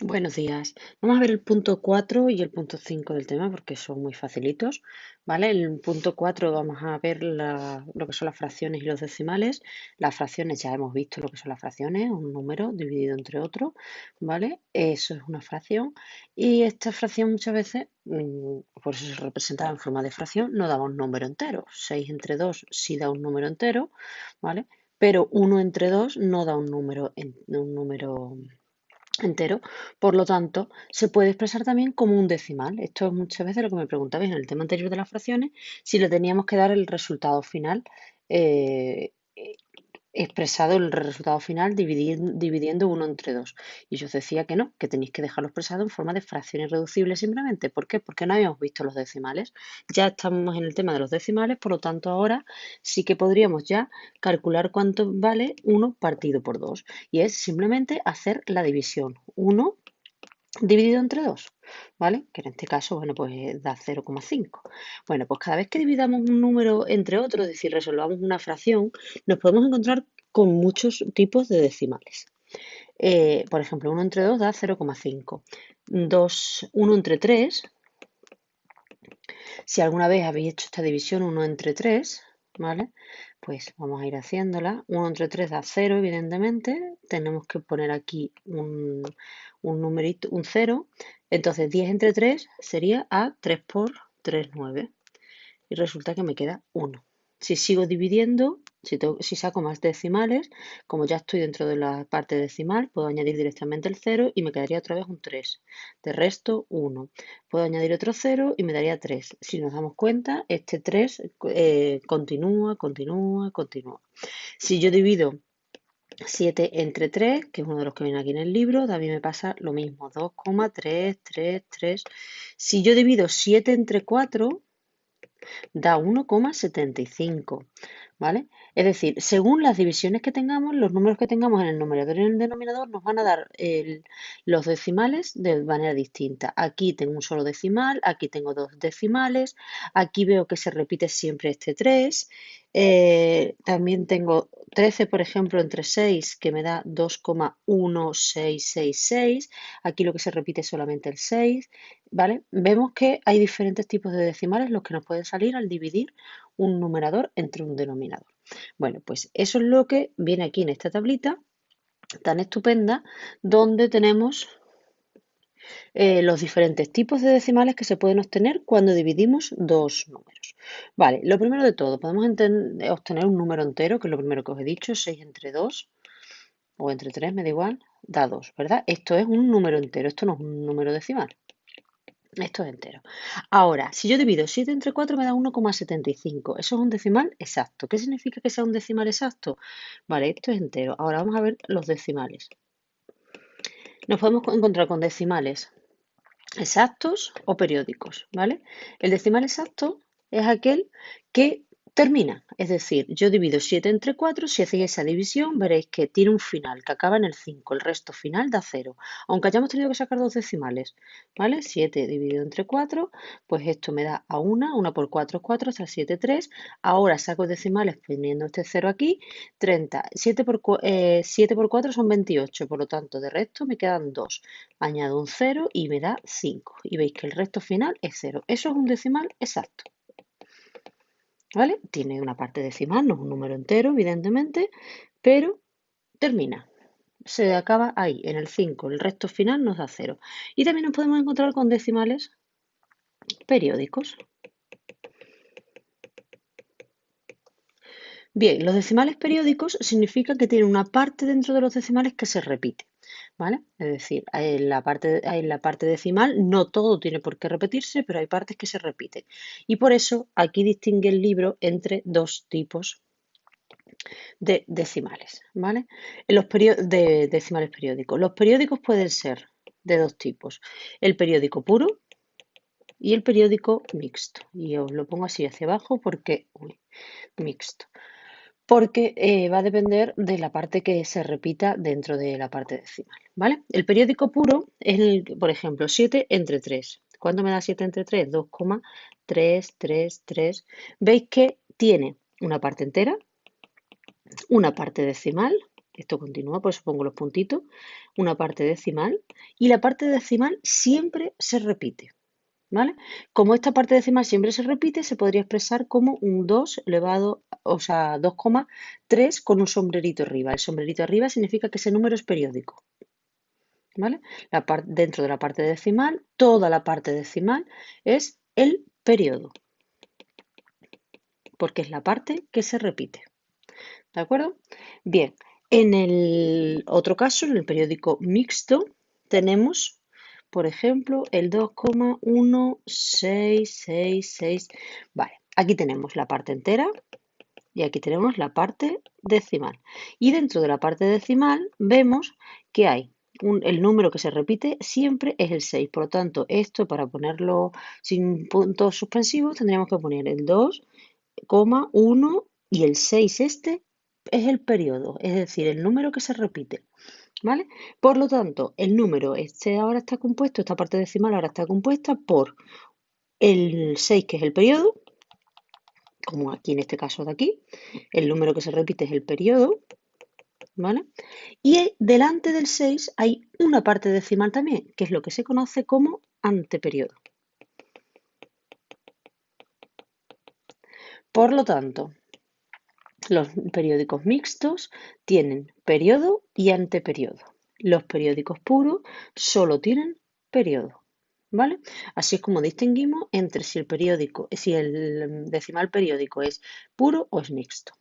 Buenos días. Vamos a ver el punto 4 y el punto 5 del tema porque son muy facilitos, ¿vale? En el punto 4 vamos a ver lo que son las fracciones y los decimales. Las fracciones ya hemos visto lo que son las fracciones, un número dividido entre otro, ¿vale? Eso es una fracción y esta fracción muchas veces, por eso se representa en forma de fracción, no daba un número entero. 6 entre 2 sí da un número entero, ¿vale? Pero 1 entre 2 no da un número entero, por lo tanto, se puede expresar también como un decimal. Esto es muchas veces lo que me preguntabais en el tema anterior de las fracciones, si le teníamos que dar el resultado final, eh, expresado el resultado final dividiendo uno entre 2. Y yo os decía que no, que tenéis que dejarlo expresado en forma de fracciones reducibles simplemente. ¿Por qué? Porque no habíamos visto los decimales. Ya estamos en el tema de los decimales, por lo tanto ahora sí que podríamos ya calcular cuánto vale 1 partido por 2. Y es simplemente hacer la división. 1 dividido entre 2, ¿vale? Que en este caso, bueno, pues da 0,5. Bueno, pues cada vez que dividamos un número entre otro, es decir, resolvamos una fracción, nos podemos encontrar con muchos tipos de decimales. Por ejemplo, 1 entre 2 da 0,5. 1 entre 3, si alguna vez habéis hecho esta división 1 entre 3, ¿vale? Pues vamos a ir haciéndola. 1 entre 3 da 0, evidentemente. Tenemos que poner aquí un numerito, un 0. Entonces 10 entre 3 sería a 3 por 3, 9. Y resulta que me queda 1. Si sigo dividiendo, si saco más decimales, como ya estoy dentro de la parte decimal, puedo añadir directamente el 0 y me quedaría otra vez un 3. De resto, 1. Puedo añadir otro 0 y me daría 3. Si nos damos cuenta, este 3 continúa, continúa, continúa. Si yo divido 7 entre 3, que es uno de los que viene aquí en el libro, también me pasa lo mismo, 2,333. Si yo divido 7 entre 4, da 1,75, ¿vale? Es decir, según las divisiones que tengamos, los números que tengamos en el numerador y en el denominador nos van a dar los decimales de manera distinta. Aquí tengo un solo decimal, aquí tengo dos decimales, aquí veo que se repite siempre este 3. También tengo 13, por ejemplo, entre 6, que me da 2,1666. Aquí lo que se repite es solamente el 6. ¿Vale? Vemos que hay diferentes tipos de decimales los que nos pueden salir al dividir un numerador entre un denominador. Bueno, pues eso es lo que viene aquí en esta tablita tan estupenda, donde tenemos los diferentes tipos de decimales que se pueden obtener cuando dividimos dos números. Vale, lo primero de todo, podemos obtener un número entero, que es lo primero que os he dicho, 6 entre 2 o entre 3, me da igual, da 2, ¿verdad? Esto es un número entero, esto no es un número decimal. Esto es entero. Ahora, si yo divido 7 entre 4 me da 1,75. Eso es un decimal exacto. ¿Qué significa que sea un decimal exacto? Vale, esto es entero. Ahora vamos a ver los decimales. Nos podemos encontrar con decimales exactos o periódicos, ¿vale? El decimal exacto es aquel que termina, es decir, yo divido 7 entre 4, si hacéis esa división veréis que tiene un final que acaba en el 5, el resto final da 0, aunque hayamos tenido que sacar dos decimales, ¿vale? 7 dividido entre 4, pues esto me da a 1 por 4 es 4, hasta 7, 3, ahora saco decimales poniendo este 0 aquí, 30, 7 por 4 son 28, por lo tanto de resto me quedan 2. Añado un 0 y me da 5. Y veis que el resto final es 0. Eso es un decimal exacto. ¿Vale? Tiene una parte decimal, no es un número entero, evidentemente, pero termina. Se acaba ahí, en el 5. El resto final nos da 0. Y también nos podemos encontrar con decimales periódicos. Bien, los decimales periódicos significan que tienen una parte dentro de los decimales que se repite, ¿vale? Es decir, en la parte decimal no todo tiene por qué repetirse, pero hay partes que se repiten. Y por eso aquí distingue el libro entre dos tipos de decimales, ¿vale? De decimales periódicos. Los periódicos pueden ser de dos tipos, el periódico puro y el periódico mixto. Y os lo pongo así hacia abajo porque, mixto. Porque va a depender de la parte que se repita dentro de la parte decimal, ¿vale? El periódico puro es, por ejemplo, 7 entre 3. ¿Cuánto me da 7 entre 3? 2,333. Veis que tiene una parte entera, una parte decimal Esto continúa, por eso pongo los puntitos, una parte decimal, y la parte decimal siempre se repite, ¿vale? Como esta parte decimal siempre se repite, se podría expresar como un 2 elevado, o sea, 2,3 con un sombrerito arriba. El sombrerito arriba significa que ese número es periódico, ¿vale? Dentro de la parte decimal, toda la parte decimal es el periodo, porque es la parte que se repite. ¿De acuerdo? Bien, en el otro caso, en el periódico mixto, tenemos, por ejemplo, el 2,1666. Vale, aquí tenemos la parte entera y aquí tenemos la parte decimal. Y dentro de la parte decimal vemos que hay el número que se repite siempre es el 6. Por lo tanto, esto para ponerlo sin puntos suspensivos tendríamos que poner el 2,1 y el 6 este es el periodo, es decir, el número que se repite, ¿vale? Por lo tanto, el número este ahora está compuesto, esta parte decimal ahora está compuesta por el 6, que es el periodo, como aquí en este caso de aquí, el número que se repite es el periodo, ¿vale? Y delante del 6 hay una parte decimal también, que es lo que se conoce como anteperiodo. Por lo tanto, los periódicos mixtos tienen periodo y anteperiodo. Los periódicos puros solo tienen periodo, ¿vale? Así es como distinguimos entre si el decimal periódico es puro o es mixto.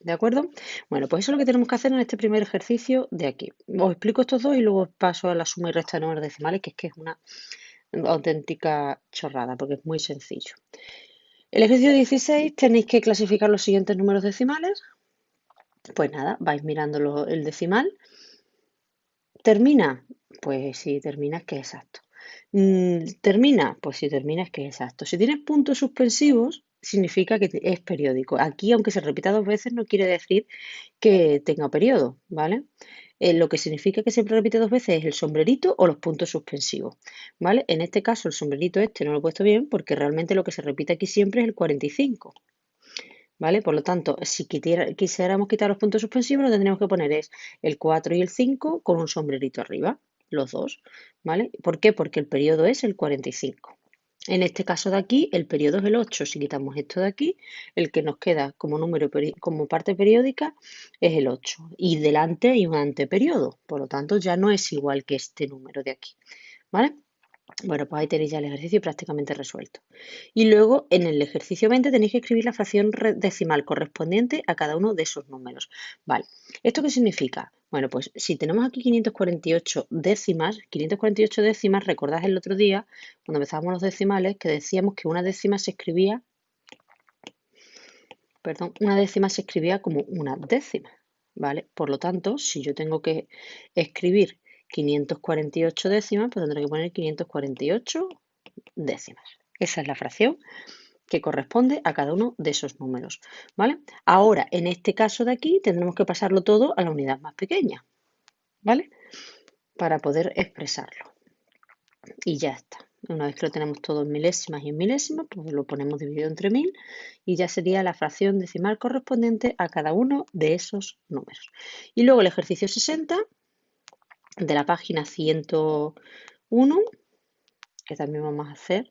¿De acuerdo? Bueno, pues eso es lo que tenemos que hacer en este primer ejercicio de aquí. Os explico estos dos y luego paso a la suma y resta de números decimales, que es una auténtica chorrada, porque es muy sencillo. El ejercicio 16 tenéis que clasificar los siguientes números decimales. Pues nada, vais mirando el decimal. ¿Termina? Pues si termina es que es exacto. ¿Termina? Pues si termina es que es exacto. Si tienes puntos suspensivos, significa que es periódico. Aquí, aunque se repita dos veces, no quiere decir que tenga periodo, ¿vale? Lo que significa que siempre repite dos veces es el sombrerito o los puntos suspensivos, ¿vale? En este caso, el sombrerito este no lo he puesto bien porque realmente lo que se repite aquí siempre es el 45. ¿Vale? Por lo tanto, si quisiéramos quitar los puntos suspensivos, lo que tendríamos que poner es el 4 y el 5 con un sombrerito arriba, los dos, ¿vale? ¿Por qué? Porque el periodo es el 45. En este caso de aquí, el periodo es el 8. Si quitamos esto de aquí, el que nos queda como como parte periódica es el 8. Y delante hay un anteperiodo, por lo tanto ya no es igual que este número de aquí, ¿vale? Bueno, pues ahí tenéis ya el ejercicio prácticamente resuelto. Y luego en el ejercicio 20 tenéis que escribir la fracción decimal correspondiente a cada uno de esos números. Vale, ¿esto qué significa? Bueno, pues si tenemos aquí 548 décimas, recordad el otro día, cuando empezábamos los decimales, que decíamos que una décima se escribía, perdón, una décima se escribía como una décima, ¿vale? Por lo tanto, si yo tengo que escribir 548 décimas, pues tendré que poner 548 décimas. Esa es la fracción que corresponde a cada uno de esos números, ¿vale? Ahora, en este caso de aquí, tendremos que pasarlo todo a la unidad más pequeña, ¿vale? Para poder expresarlo. Y ya está. Una vez que lo tenemos todo en milésimas y en milésimas, pues lo ponemos dividido entre 1000 y ya sería la fracción decimal correspondiente a cada uno de esos números. Y luego el ejercicio 60 de la página 101, que también vamos a hacer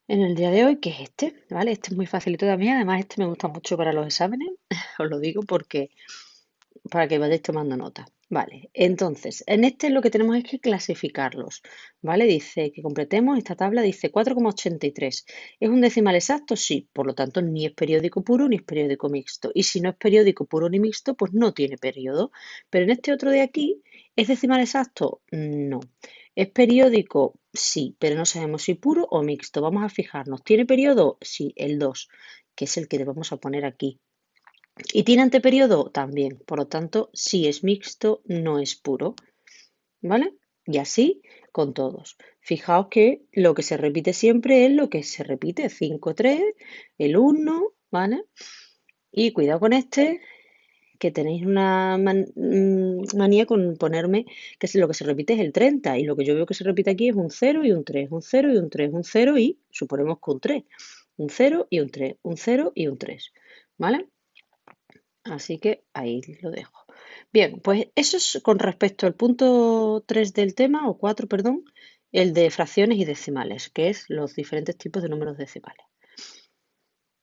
en el día de hoy, que es este, ¿vale? Este es muy facilito también, además este me gusta mucho para los exámenes, os lo digo porque para que vayáis tomando nota. Vale, entonces, en este lo que tenemos es que clasificarlos, ¿vale? Dice que completemos esta tabla, dice 4,83. ¿Es un decimal exacto? Sí, por lo tanto ni es periódico puro ni es periódico mixto. Y si no es periódico puro ni mixto, pues no tiene periodo. Pero en este otro de aquí, ¿es decimal exacto? No. ¿Es periódico? Sí, pero no sabemos si puro o mixto. Vamos a fijarnos. ¿Tiene periodo? Sí, el 2, que es el que le vamos a poner aquí. ¿Y tiene anteperiodo? También. Por lo tanto, si es mixto, no es puro. ¿Vale? Y así con todos. Fijaos que lo que se repite siempre es lo que se repite. 5, 3, el 1, ¿vale? Y cuidado con este, que tenéis una manía con ponerme que lo que se repite es el 30. Y lo que yo veo que se repite aquí es un 0 y un 3, un 0 y un 3, un 0 y suponemos que un 3. Un 0 y un 3, un 0 y un 3. ¿Vale? Así que ahí lo dejo. Bien, pues eso es con respecto al punto 3 del tema, o 4, perdón, el de fracciones y decimales, que es los diferentes tipos de números decimales.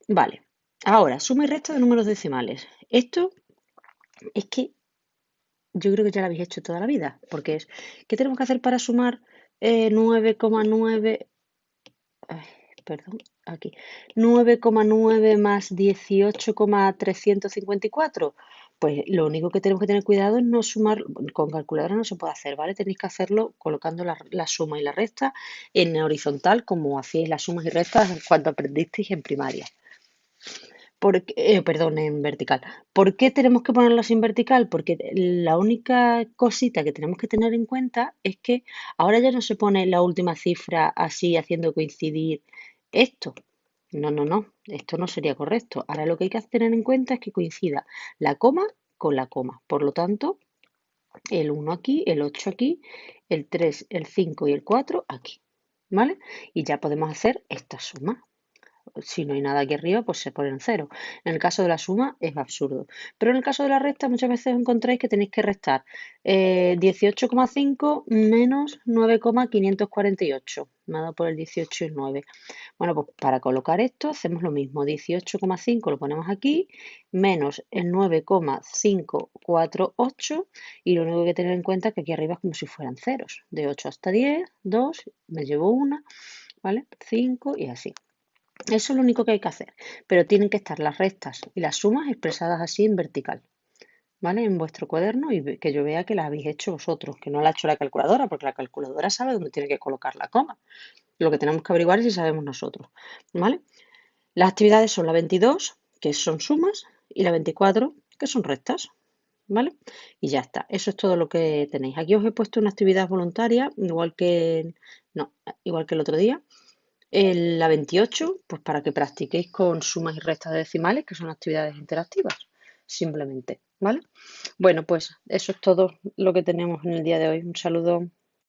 Vale, ahora, suma y resta de números decimales. Esto es que yo creo que ya lo habéis hecho toda la vida, porque es, ¿qué tenemos que hacer para sumar 9,9? Ay, perdón, aquí. 9,9 más 18,354. Pues lo único que tenemos que tener cuidado es no sumar, con calculadora no se puede hacer, ¿vale? Tenéis que hacerlo colocando la suma y la resta en horizontal, como hacíais las sumas y restas cuando aprendisteis en primaria. Perdón, en vertical. ¿Por qué tenemos que ponerlos en vertical? Porque la única cosita que tenemos que tener en cuenta es que ahora ya no se pone la última cifra así haciendo coincidir esto. No, no, no, esto no sería correcto. Ahora lo que hay que tener en cuenta es que coincida la coma con la coma. Por lo tanto, el 1 aquí, el 8 aquí, el 3, el 5 y el 4 aquí. ¿Vale? Y ya podemos hacer esta suma. Si no hay nada aquí arriba, pues se pone en cero. En el caso de la suma es absurdo. Pero en el caso de la resta muchas veces encontráis que tenéis que restar 18,5 menos 9,548. Me ha dado por el 18 y el 9. Bueno, pues para colocar esto hacemos lo mismo. 18,5 lo ponemos aquí, menos el 9,548 y lo único que hay que tener en cuenta es que aquí arriba es como si fueran ceros. De 8 hasta 10, 2, me llevo una, ¿vale? 5 y así. Eso es lo único que hay que hacer, pero tienen que estar las restas y las sumas expresadas así en vertical, ¿vale? En vuestro cuaderno y que yo vea que las habéis hecho vosotros, que no la ha hecho la calculadora, porque la calculadora sabe dónde tiene que colocar la coma. Lo que tenemos que averiguar es si sabemos nosotros, ¿vale? Las actividades son la 22, que son sumas, y la 24, que son restas, ¿vale? Y ya está, eso es todo lo que tenéis. Aquí os he puesto una actividad voluntaria, no, igual que el otro día. La 28, pues para que practiquéis con sumas y restas de decimales, que son actividades interactivas, simplemente, ¿vale? Bueno, pues eso es todo lo que tenemos en el día de hoy. Un saludo.